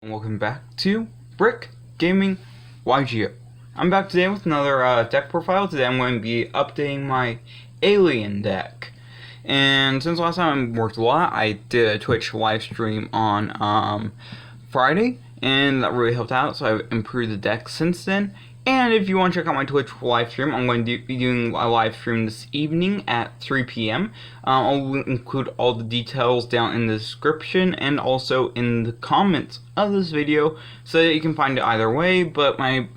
Welcome back to Brick Gaming YGO. I'm back today with another deck profile. Today I'm going to be updating my Alien deck. And since last time I worked a lot, I did a Twitch live stream on Friday, and that really helped out, so I've improved the deck since then. And if you want to check out my Twitch live stream, I'm going to be doing a live stream this evening at 3 p.m. I'll include all the details down in the description and also in the comments of this video so that you can find it either way. But my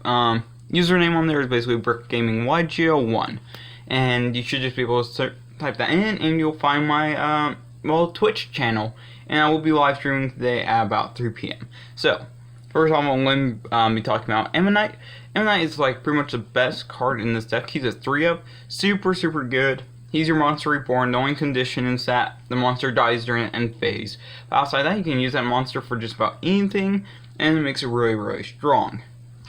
username on there is basically BrickGamingYGO1. And you should just be able to type that in and you'll find my Twitch channel. And I will be live streaming today at about 3 p.m. So, first off, I'm going to be talking about Ammonite. Ammonite is like pretty much the best card in this deck. He's a 3-up, super good. He's your monster reborn. The only condition is that the monster dies during the end phase. But outside that, you can use that monster for just about anything, and it makes it really strong.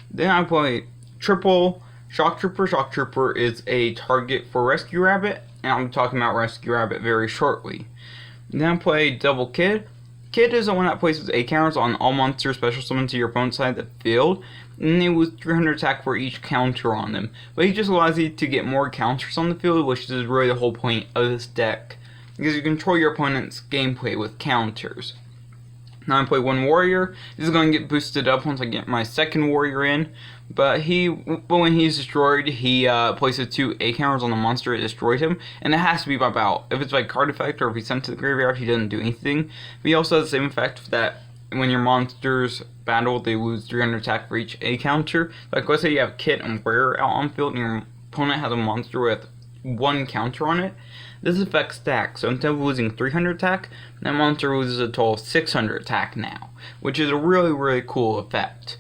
Then I play triple Shock Trooper. Shock Trooper is a target for Rescue Rabbit, and I'll be talking about Rescue Rabbit very shortly. Then I play double Kid. Kid is the one that places A counters on all monsters special summoned to your opponent's side of the field, and they lose 300 attack for each counter on them. But he just allows you to get more counters on the field, which is really the whole point of this deck, because you control your opponent's gameplay with counters. Now I play one warrior. This is going to get boosted up once I get my second warrior in. But when he's destroyed, he places 2 A counters on the monster that destroyed him, and it has to be by battle. If it's by card effect or if he's sent to the graveyard, he doesn't do anything. But he also has the same effect that when your monsters battle, they lose 300 attack for each A counter. Like let's say you have Kit and Warrior out on field, and your opponent has a monster with 1 counter on it. This effect stacks, so instead of losing 300 attack, that monster loses a total of 600 attack now, which is a really cool effect.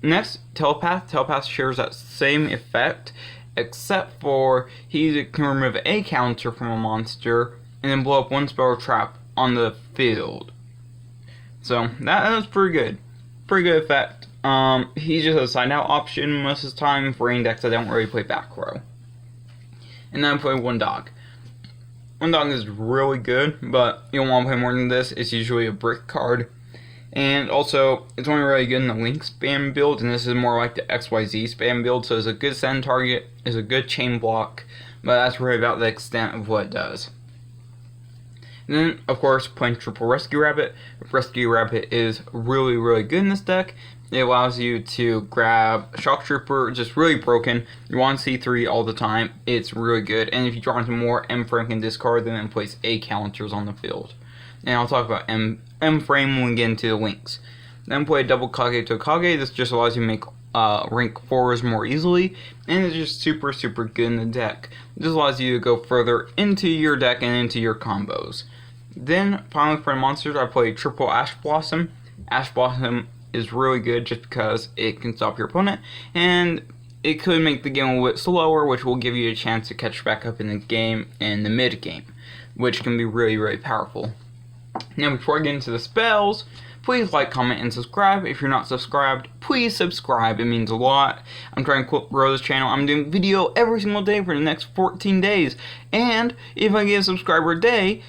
Next, Telepath. Telepath shares that same effect, except for he can remove a counter from a monster and then blow up 1 spell or trap on the field. So that's pretty good. Pretty good effect. He just has a side out option most of the time for any decks that don't really play back row. And then I play One Dog. One Dog is really good, but you don't want to play more than this. It's usually a brick card. And also, it's only really good in the Link spam build, and this is more like the XYZ spam build, so it's a good send target, it's a good chain block, but that's really about the extent of what it does. And then, of course, playing triple Rescue Rabbit. Rescue Rabbit is really good in this deck. It allows you to grab Shock Trooper, just really broken. You want C3 all the time. It's really good. And if you draw into more M-Frame and discard, then place A counters on the field. And I'll talk about M-Frame when we get into the links. Then play double Kage to Kage. This just allows you to make rank 4s more easily. And it's just super good in the deck. This allows you to go further into your deck and into your combos. Then, finally for the monsters, I play triple Ash Blossom. Ash Blossom is really good just because it can stop your opponent, and it could make the game a little bit slower, which will give you a chance to catch back up in the game in the mid game, which can be really powerful. Now before I get into the spells, please like, comment, and subscribe. If you're not subscribed, please subscribe. It means a lot. I'm trying to grow this channel. I'm doing video every single day for the next 14 days, and if I get a subscriber a day,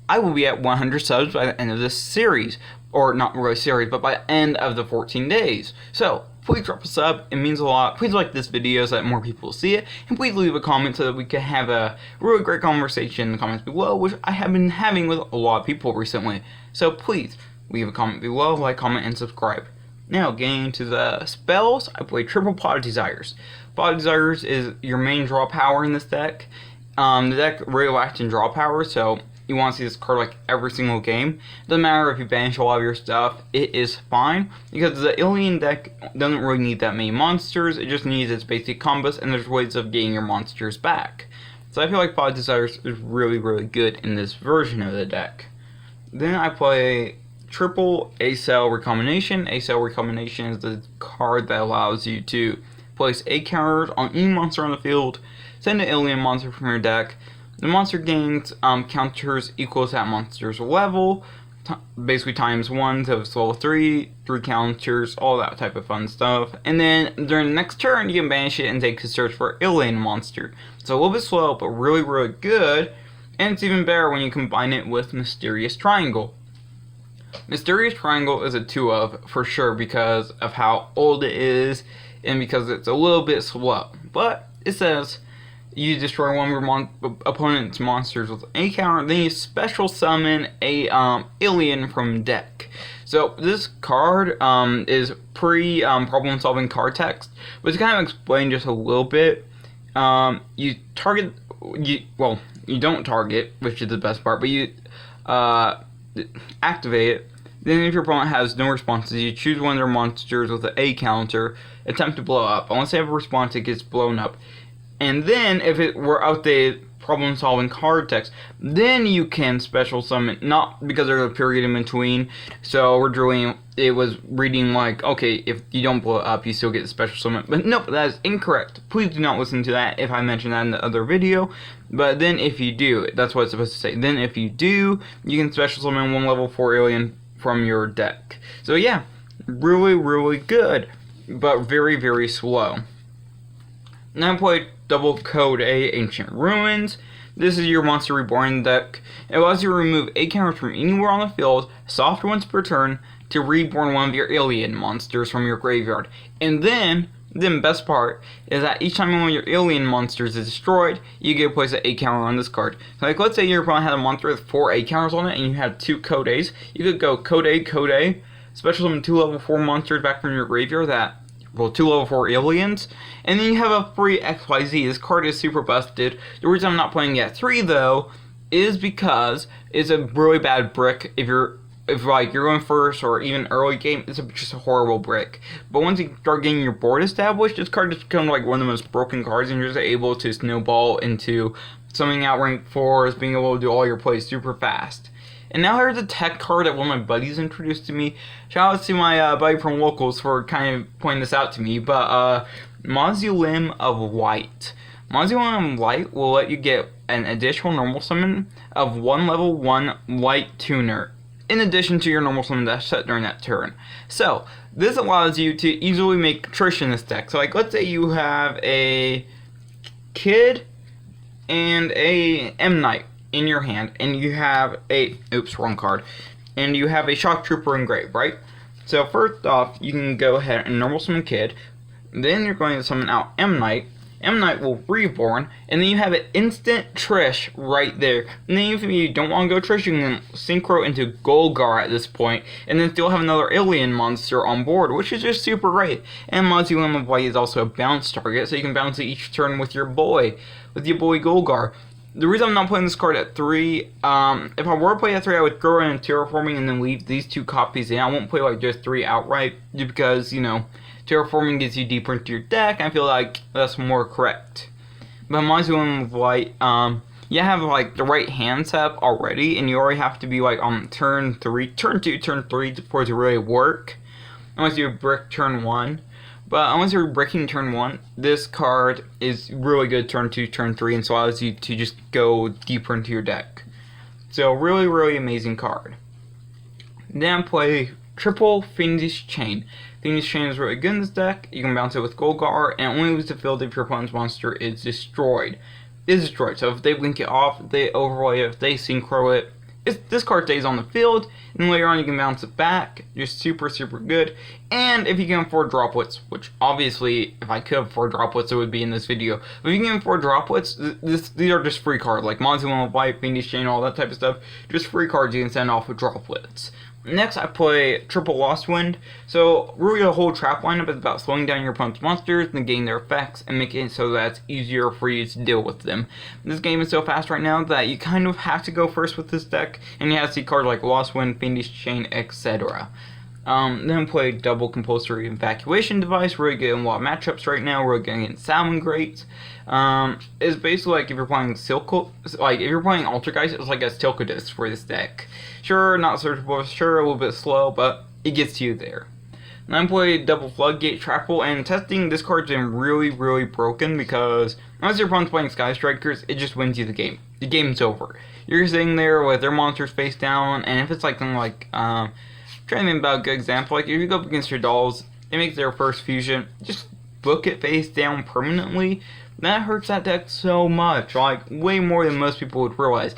I will be at 100 subs by the end of this series. Or not really series, but by the end of the 14 days. So, please drop a sub, it means a lot. Please like this video so that more people will see it. And please leave a comment so that we can have a really great conversation in the comments below, which I have been having with a lot of people recently. So please, leave a comment below, like, comment, and subscribe. Now, getting into the spells, I play triple Pot of Desires. Pot of Desires is your main draw power in this deck. The deck really lacks in draw power, so you want to see this card like every single game. Doesn't matter if you banish a lot of your stuff, it is fine, because the Alien deck doesn't really need that many monsters, it just needs its basic combos, and there's ways of getting your monsters back. So I feel like Pot of Desires is really good in this version of the deck. Then I play triple A-Cell Recombination. A-Cell Recombination is the card that allows you to place A counters on any monster on the field, send an alien monster from your deck. The monster gains counters equal to that monster's level, basically times 1 to its level 3 counters, all that type of fun stuff. And then during the next turn, you can banish it and take a search for alien monster. It's a little bit slow, but really good. And it's even better when you combine it with Mysterious Triangle. Mysterious Triangle is a 2 of for sure because of how old it is and because it's a little bit slow. But it says you destroy one of your opponent's monsters with a counter, then you special summon a alien from deck. So this card is problem solving card text, but to kind of explain just a little bit, you don't target, which is the best part, but you activate it. Then if your opponent has no responses, you choose one of their monsters with an A counter, attempt to blow up. Unless they have a response, it gets blown up. And then if it were outdated problem solving card text, then you can special summon, not because there's a period in between. So it was reading like, okay, if you don't blow it up, you still get the special summon. But nope, that is incorrect. Please do not listen to that if I mentioned that in the other video. But then if you do, that's what it's supposed to say. Then if you do, you can special summon one level 4 alien from your deck. So yeah, really, really good, but very, very slow. Now I played Double Code A Ancient Ruins. This is your Monster Reborn deck. It allows you to remove A counters from anywhere on the field, soft once per turn, to reborn one of your alien monsters from your graveyard. And then best part is that each time one of your alien monsters is destroyed, you get to place an A counter on this card. So like, let's say your opponent had a monster with 4 A counters on it, and you had 2 Code A's. You could go Code A, special summon 2 level 4 monsters back from your graveyard 2 level 4 aliens, and then you have a free XYZ. This card is super busted. The reason I'm not playing it at 3 though is because it's a really bad brick. If you're going first or even early game, it's just a horrible brick. But once you start getting your board established, this card just becomes like one of the most broken cards, and you're just able to snowball into summoning out rank 4s, being able to do all your plays super fast. And now here's a tech card that one of my buddies introduced to me. Shout out to my buddy from Locals for kind of pointing this out to me. But Mausoleum of Light. Mausoleum of Light will let you get an additional normal summon of 1 level 1 Light Tuner, in addition to your normal summon that's set during that turn. So this allows you to easily make Trish in this deck. So like, let's say you have a Kid and a M Knight in your hand, and you have wrong card, and you have a Shock Trooper engraved, right? So first off, you can go ahead and normal summon Kid, then you're going to summon out M Knight. M Knight will reborn, and then you have an instant Trish right there. And then if you don't want to go Trish, you can synchro into Golgar at this point, and then still have another alien monster on board, which is just super great. And Mausoleum of Light is also a bounce target, so you can bounce it each turn with your boy Golgar. The reason I'm not playing this card at 3, if I were to play at 3, I would throw in Terraforming and then leave these 2 copies in. I won't play like just 3 outright, just because, you know, Terraforming gets you deeper into your deck. I feel like that's more correct. But Mausoleum of Light, you have like the right hand setup already, and you already have to be like on turn 3 for it to really work. Unless you brick turn 1. But unless you're bricking turn 1, this card is really good turn 2, turn 3, and so allows you to just go deeper into your deck. So really, really amazing card. Then play Triple Fiendish Chain. Fiendish Chain is really good in this deck. You can bounce it with Golgar, and only leaves the field if your opponent's monster is destroyed. So if they blink it off, if they overlay it, if they synchro it, this card stays on the field, and later on you can bounce it back. Just super, super good. And if you can afford droplets, which obviously, if I could afford droplets, it would be in this video. But if you can afford droplets, these are just free cards, like Mausoleum of Light, Fiendish Chain, all that type of stuff. Just free cards you can send off with droplets. Next, I play Triple Lost Wind. So, really the whole trap lineup is about slowing down your opponent's monsters, negating their effects, and making it so that it's easier for you to deal with them. This game is so fast right now that you kind of have to go first with this deck, and you have to see cards like Lost Wind, Fiendish Chain, etc. Then play Double Compulsory Evacuation Device. Really good in a lot of matchups right now. Really good against Salamangreat. It's basically like if you're playing if you're playing Altergeist, it's like a Stilkadus for this deck. Sure, not searchable, sure, a little bit slow, but it gets you there. Then I play Double Floodgate Trapple, and testing this card's been really, really broken because unless your opponent's playing Sky Strikers, it just wins you the game. The game's over. You're sitting there with their monsters face down, and if it's like something like, trying to think about a good example, like if you go up against your dolls, it makes their first fusion, just book it face down permanently. That hurts that deck so much, like way more than most people would realize.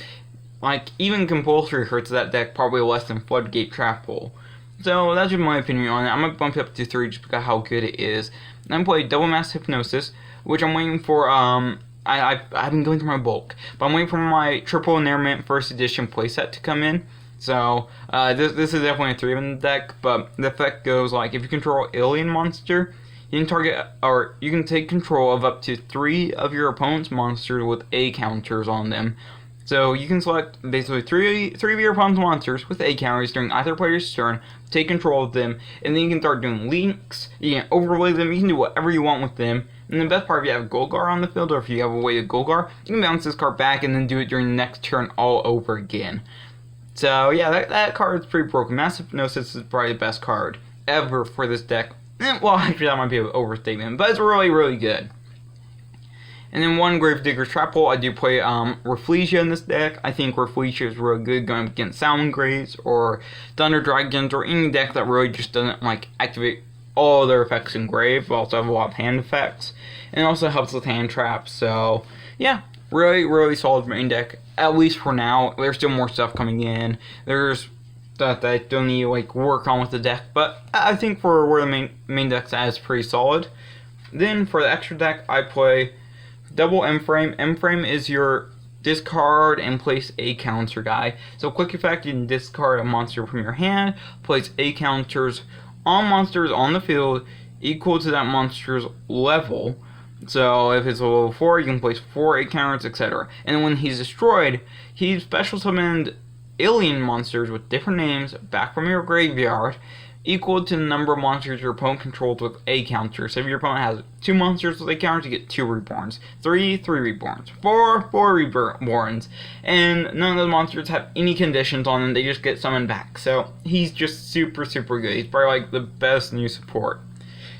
like, even Compulsory hurts that deck probably less than Floodgate Trap Hole. So that's just my opinion on it. I'm going to bump it up to 3 just because of how good it is. Then I play Double Mass Hypnosis, which I'm waiting for, I've been going through my bulk, but I'm waiting for my Triple Nair Mint First Edition playset to come in. So, this is definitely a 3 in the deck, but the effect goes like, if you control Alien Monster, you can target, or you can take control of up to 3 of your opponent's monsters with A counters on them. So you can select basically three of your opponent's monsters with A counters during either player's turn, take control of them, and then you can start doing links, you can overlay them, you can do whatever you want with them. And the best part, if you have Golgar on the field, or if you have a way to Golgar, you can bounce this card back and then do it during the next turn all over again. So yeah, that card is pretty broken. Mass Hypnosis is probably the best card ever for this deck. Well, actually that might be an overstatement, but it's really, really good. And then one Gravedigger's Trap Hole. I do play Rafflesia in this deck. I think Rafflesia is really good going up against Salamangreats or Thunder Dragons or any deck that really just doesn't like activate all their effects in Grave, but also have a lot of hand effects. And it also helps with hand traps. So yeah, really, really solid main deck, at least for now. There's still more stuff coming in. There's that I still need to like work on with the deck, but I think for where the main deck's at, it's pretty solid. Then for the extra deck, I play Double M-Frame. M-Frame is your discard and place A counter guy. So quick effect, you can discard a monster from your hand, place A counters on monsters on the field equal to that monster's level. So if it's a level 4, you can place 4 A counters, etc. And when he's destroyed, he's special summoned alien monsters with different names back from your graveyard, equal to the number of monsters your opponent controls with A counters. So if your opponent has 2 monsters with A counters, you get 2 reborns. 3 reborns. 4 reborns. And none of those monsters have any conditions on them, they just get summoned back. So he's just super, super good. He's probably like the best new support.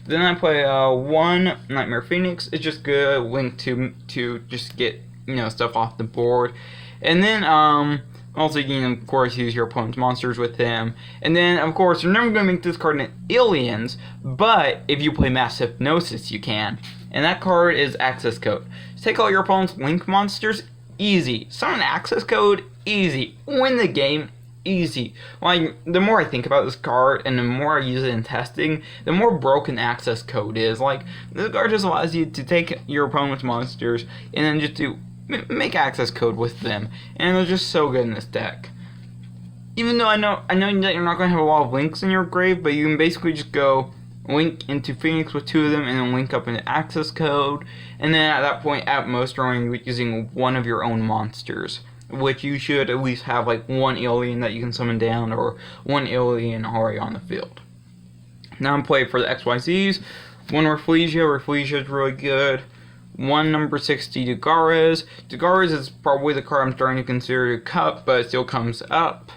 Then I play 1 Nightmare Phoenix. It's just good link to just get, you know, stuff off the board. And then also, you can, of course, use your opponent's monsters with him. And then, of course, you're never going to make this card in Aliens, but if you play Mass Hypnosis, you can. And that card is Access Code. Just take all your opponent's Link monsters, easy. Summon Access Code, easy. Win the game, easy. Like, the more I think about this card, and the more I use it in testing, the more broken Access Code is. Like, this card just allows you to take your opponent's monsters, and then just do make access code with them, and they're just so good in this deck. Even though I know that you're not going to have a lot of links in your grave, but you can basically just go link into Phoenix with 2 of them, and then link up into access code, and then at that point, at most, you're only using 1 of your own monsters, which you should at least have like 1 alien that you can summon down, or 1 alien already on the field. Now I'm playing for the XYZs. 1 Rafflesia. Rafflesia is really good. 1 number 60 Dagares. Dagares is probably the card I'm starting to consider to cut, but it still comes up.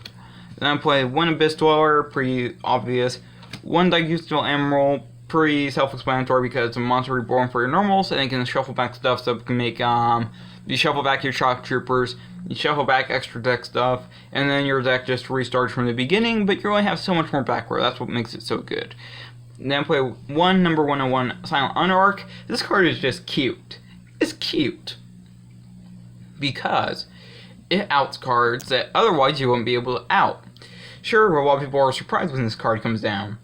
Then I play 1 Abyss Dweller, pretty obvious. 1 Digestible Emerald, pretty self-explanatory because it's a monster reborn for your normals, and it can shuffle back stuff, so it can make, you shuffle back your Shock Troopers, you shuffle back extra deck stuff, and then your deck just restarts from the beginning, but you only have so much more back row. That's what makes it so good. Then play 1 number 101 Silent Underarch. This card is just cute. It's cute because it outs cards that otherwise you wouldn't be able to out. Sure, a lot of people are surprised when this card comes down.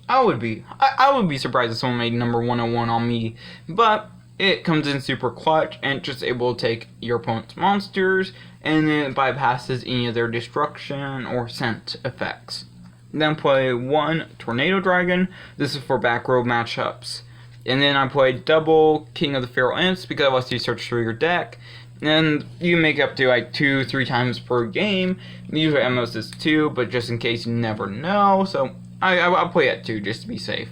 I would be. I would be surprised if someone made number 101 on me, but it comes in super clutch and just able to take your opponent's monsters, and then it bypasses any of their destruction or scent effects. Then play 1 Tornado Dragon. This is for back row matchups. And then I play double King of the Feral Imps because it lets you search through your deck. And you make up to like 2-3 times per game. Usually at most it's 2, but just in case you never know. So I'll play at 2 just to be safe.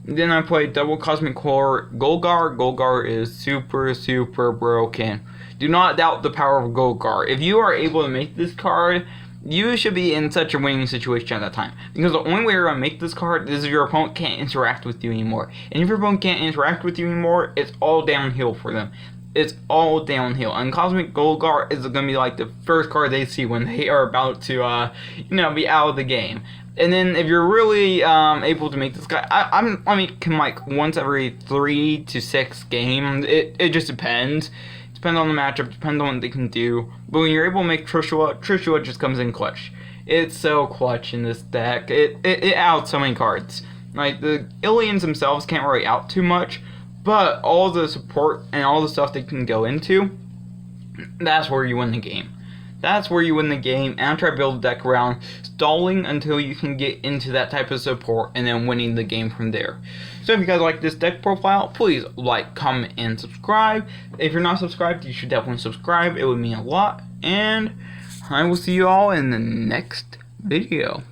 Then I play double Cosmic Core Golgar. Golgar is super, super broken. Do not doubt the power of Golgar. If you are able to make this card, you should be in such a winning situation at that time. Because the only way you're going to make this card is if your opponent can't interact with you anymore. And if your opponent can't interact with you anymore, it's all downhill for them. It's all downhill. And Cosmic Golgar is going to be like the first card they see when they are about to, be out of the game. And then if you're really able to make this guy, can like once every 3 to 6 games. It just depends. Depends on the matchup, depends on what they can do. But when you're able to make Trishula just comes in clutch. It's so clutch in this deck. It outs so many cards. Like, the aliens themselves can't really out too much, but all the support and all the stuff they can go into, that's where you win the game. That's where you win the game, and I try to build a deck around stalling until you can get into that type of support and then winning the game from there. So if you guys like this deck profile, please like, comment, and subscribe. If you're not subscribed, you should definitely subscribe. It would mean a lot. And I will see you all in the next video.